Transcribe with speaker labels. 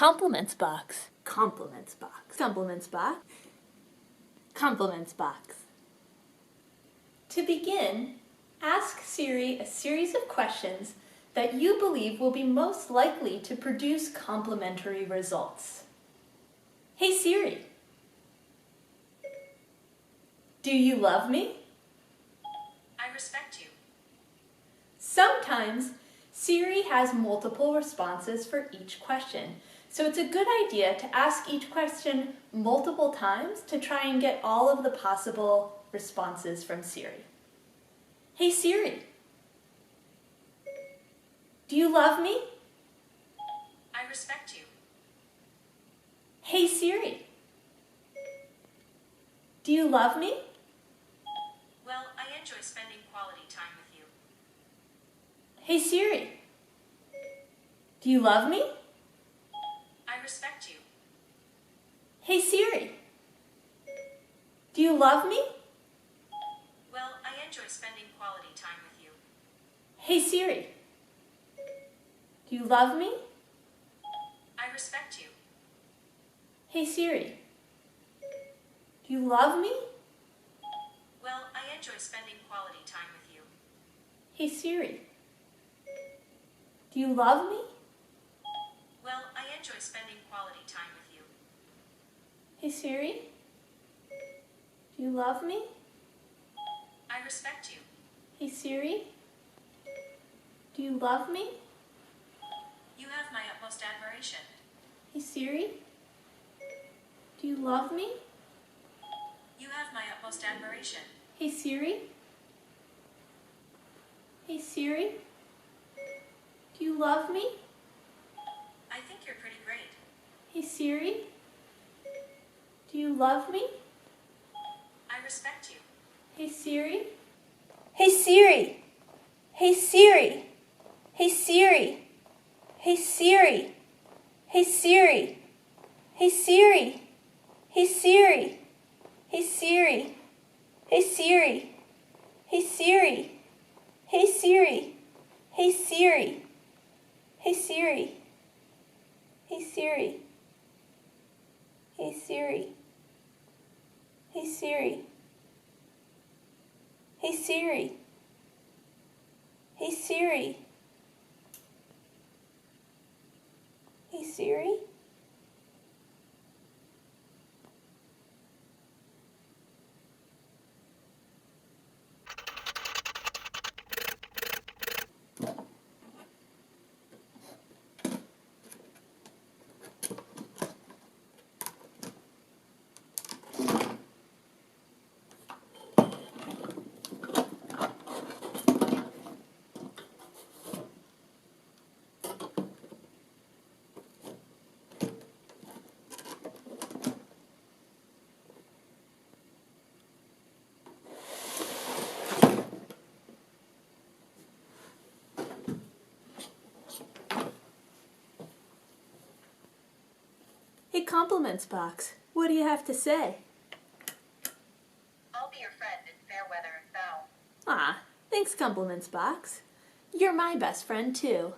Speaker 1: Compliments box.
Speaker 2: Compliments box.
Speaker 1: Compliments box.
Speaker 2: Compliments box.
Speaker 1: To begin, ask Siri a series of questions that you believe will be most likely to produce complimentary results. Hey Siri, do you love me?
Speaker 3: I respect you.
Speaker 1: Sometimes Siri has multiple responses for each question, so it's a good idea to ask each question multiple times to try and get all of the possible responses from Siri. Hey Siri, do you love me?
Speaker 3: I respect you.
Speaker 1: Hey Siri, do you love me?
Speaker 3: Well, I enjoy spending quality time with you.
Speaker 1: Hey Siri, do you love me?
Speaker 3: I respect you.
Speaker 1: Hey Siri, do you love me?
Speaker 3: Well, I enjoy spending quality time with you.
Speaker 1: Hey Siri, do you love me?
Speaker 3: I respect you.
Speaker 1: Hey Siri, do you love me?
Speaker 3: Well, I enjoy spending quality time with you.
Speaker 1: Hey Siri, do you love me?
Speaker 3: Well, I enjoy spending quality time with you.
Speaker 1: Hey Siri, do you love me?
Speaker 3: I respect you.
Speaker 1: Hey Siri, do you love me?
Speaker 3: You have my utmost admiration.
Speaker 1: Hey Siri, do you love me?
Speaker 3: You have my utmost admiration.
Speaker 1: Hey Siri, hey Siri, do you love me?
Speaker 3: I think you're pretty great.
Speaker 1: Hey Siri, do you love me?
Speaker 3: I respect you.
Speaker 1: Hey Siri, hey Siri, hey Siri, hey Siri, hey Siri, hey Siri, hey Siri, hey Siri, hey Siri, hey Siri, hey Siri, hey Siri, hey Siri, hey Siri, hey Siri, hey Siri, hey Siri, hey Siri, hey Siri, hey Siri. Hey Compliments box, what do you have to say?
Speaker 3: I'll be your friend in fair weather and foul.
Speaker 1: Ah, thanks Compliments box. You're my best friend too.